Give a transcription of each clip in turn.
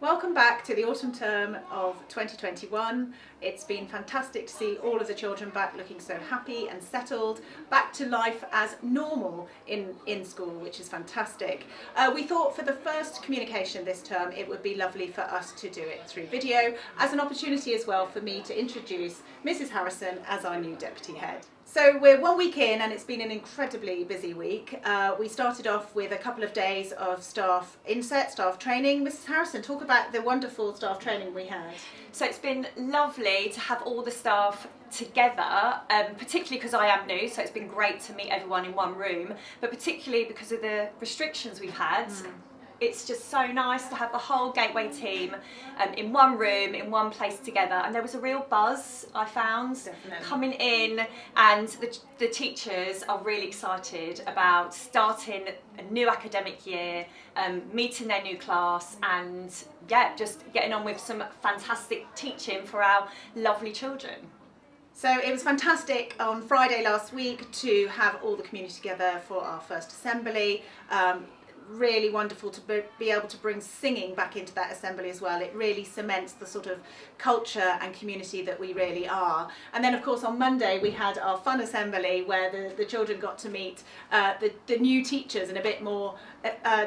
Welcome back to the autumn term of 2021. It's been fantastic to see all of the children back looking so happy and settled, back to life as normal in school, which is fantastic. We thought for the first communication this term it would be lovely for us to do it through video, as an opportunity as well for me to introduce Mrs. Harrison as our new deputy head. So we're 1 week in and it's been an incredibly busy week. We started off with a couple of days of staff inset, staff training. Mrs. Harrison, talk about the wonderful staff training we had. So it's been lovely to have all the staff together, particularly because I am new, so it's been great to meet everyone in one room, but particularly because of the restrictions we've had. It's just so nice to have the whole Gateway team in one room, in one place together. And there was a real buzz, I found, coming in, and the teachers are really excited about starting a new academic year, meeting their new class, and yeah, just getting on with some fantastic teaching for our lovely children. So it was fantastic on Friday last week to have all the community together for our first assembly. Really wonderful to be able to bring singing back into that assembly as well. It really cements the sort of culture and community that we really are. And then of course on Monday we had our fun assembly where the children got to meet the new teachers in a bit more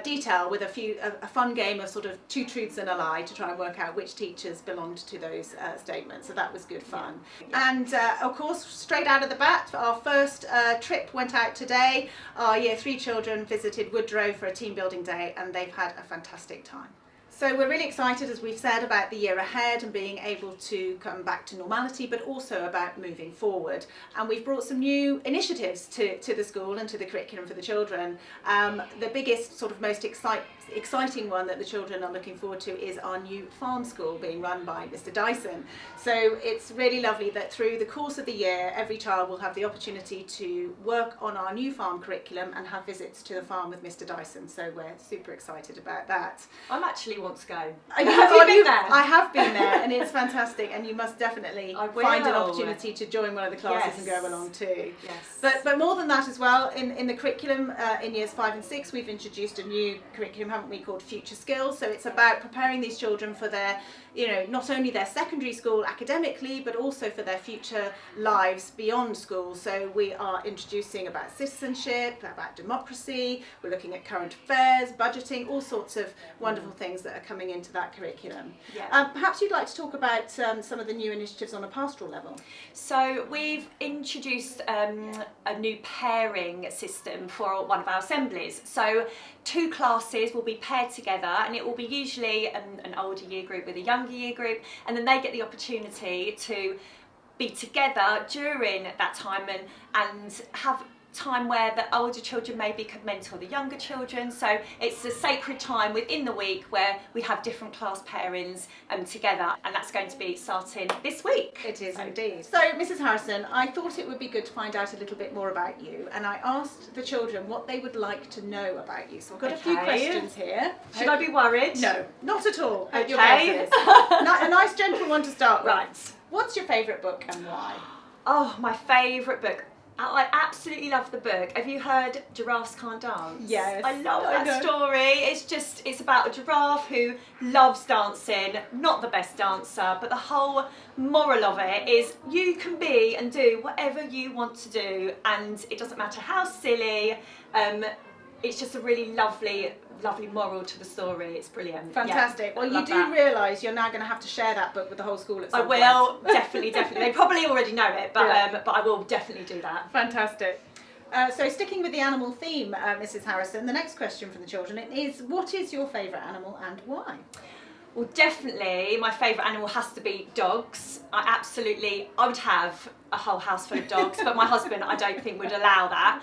detail with a fun game of sort of two truths and a lie to try and work out which teachers belonged to those statements. So that was good fun. Yeah. And of course straight out of the bat, our first trip went out today. Our Year 3 children visited Woodrow for a team building day and they've had a fantastic time. So we're really excited, as we've said, about the year ahead and being able to come back to normality, but also about moving forward. And we've brought some new initiatives to the school and to the curriculum for the children. The biggest, sort of most exciting one that the children are looking forward to is our new farm school being run by Mr. Dyson. So it's really lovely that through the course of the year, every child will have the opportunity to work on our new farm curriculum and have visits to the farm with Mr. Dyson. So we're super excited about that. I'm actually want to go. Have you been there? I have been there and it's fantastic, and you must definitely find an opportunity to join one of the classes and go along too. Yes. But more than that as well, in the curriculum in years 5 and 6 we've introduced a new curriculum, haven't we, called Future Skills. So it's about preparing these children for their, not only their secondary school academically, but also for their future lives beyond school. So we are introducing about citizenship, about democracy, we're looking at current affairs, budgeting, all sorts of wonderful things that are coming into that curriculum. Yeah. Perhaps you'd like to talk about some of the new initiatives on a pastoral level. So we've introduced a new pairing system for one of our assemblies. So 2 classes will be paired together, and it will be usually an older year group with a younger year group, and then they get the opportunity to be together during that time and have time where the older children maybe could mentor the younger children. So it's a sacred time within the week where we have different class pairings together, and that's going to be starting this week. It is indeed. So Mrs. Harrison, I thought it would be good to find out a little bit more about you, and I asked the children what they would like to know about you. So I've got a few questions here. Should I be worried? No, not at all. Okay. A nice gentle one to start with. Right. What's your favourite book and why? Oh, my favourite book. I absolutely love the book. Have you heard Giraffes Can't Dance? Yes. I love that story. It's about a giraffe who loves dancing, not the best dancer, but the whole moral of it is you can be and do whatever you want to do, and it doesn't matter how silly. It's just a really lovely moral to the story. It's brilliant. Fantastic. Yeah, well, you do realise you're now going to have to share that book with the whole school at some point. I will, definitely. They probably already know it, but I will definitely do that. Fantastic. So sticking with the animal theme, Mrs. Harrison, the next question from the children is, what is your favourite animal and why? Well, definitely my favourite animal has to be dogs. I would have a whole house full of dogs, but my husband I don't think would allow that.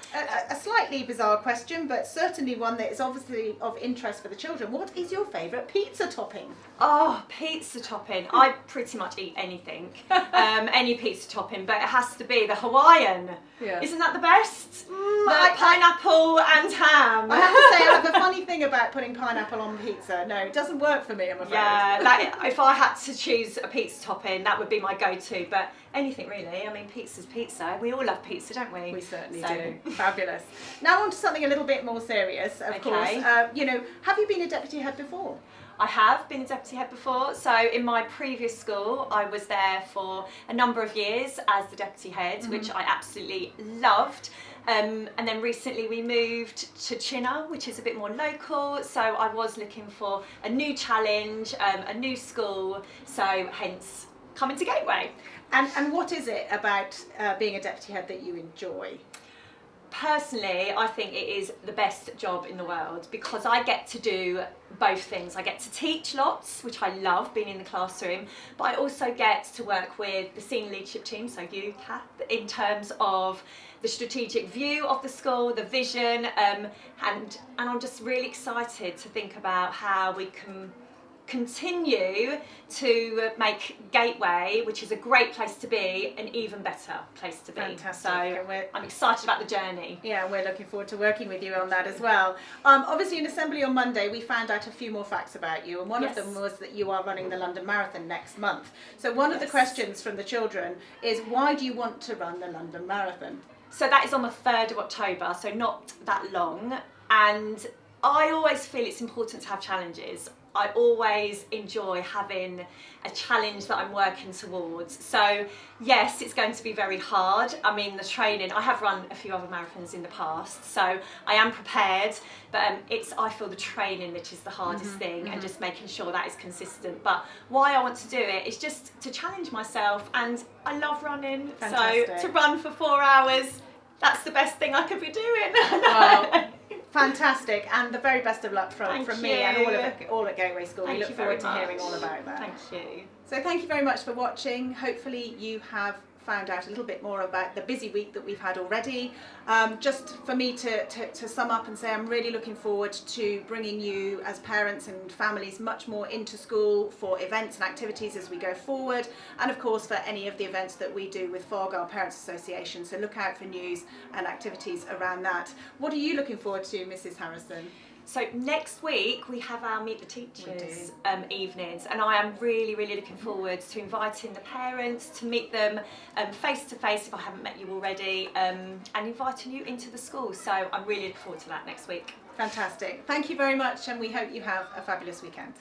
A slightly bizarre question, but certainly one that is obviously of interest for the children. What is your favourite pizza topping? Oh, pizza topping. I pretty much eat anything, any pizza topping, but it has to be the Hawaiian. Yeah. Isn't that the best? Pineapple and ham. I have to say, I have a funny thing about putting pineapple on pizza. No, it doesn't work for me, I'm afraid. Yeah, like if I had to choose a pizza topping, that would be my go-to, but anything really. I mean, pizza's pizza. We all love pizza, don't we? We certainly do. Fabulous. Now on to something a little bit more serious, of course. Have you been a deputy head before? I have been a deputy head before. So in my previous school, I was there for a number of years as the deputy head, which I absolutely loved. And then recently we moved to Chinner, which is a bit more local. So I was looking for a new challenge, a new school. So hence coming to Gateway. And what is it about being a deputy head that you enjoy? Personally, I think it is the best job in the world because I get to do both things. I get to teach lots, which I love, being in the classroom, but I also get to work with the senior leadership team, so you, Kath, in terms of the strategic view of the school, the vision, and I'm just really excited to think about how we can continue to make Gateway, which is a great place to be, an even better place to be. Fantastic. So I'm excited about the journey. Yeah, we're looking forward to working with you on that as well. Obviously in Assembly on Monday we found out a few more facts about you, and one of them was that you are running the London Marathon next month. So one of the questions from the children is, why do you want to run the London Marathon? So that is on the 3rd of October, so not that long, and I always feel it's important to have challenges. I always enjoy having a challenge that I'm working towards. So yes, it's going to be very hard. I mean, the training, I have run a few other marathons in the past, so I am prepared, but I feel the training that is the hardest thing, and just making sure that is consistent. But why I want to do it is just to challenge myself, and I love running. Fantastic. So to run for 4 hours, that's the best thing I could be doing. Well, fantastic, and the very best of luck from me you. and all at Gateway School. Thank We look you forward very to hearing much. all about that. Thank you. So thank you very much for watching. Hopefully you have found out a little bit more about the busy week that we've had already. Just for me to sum up and say, I'm really looking forward to bringing you as parents and families much more into school for events and activities as we go forward, and of course for any of the events that we do with FOG, our Parents Association, so look out for news and activities around that. What are you looking forward to, Mrs. Harrison? So next week we have our Meet the Teachers evenings, and I am really looking forward to inviting the parents to meet them face to face if I haven't met you already, and inviting you into the school. So I'm really looking forward to that next week. Fantastic. Thank you very much, and we hope you have a fabulous weekend.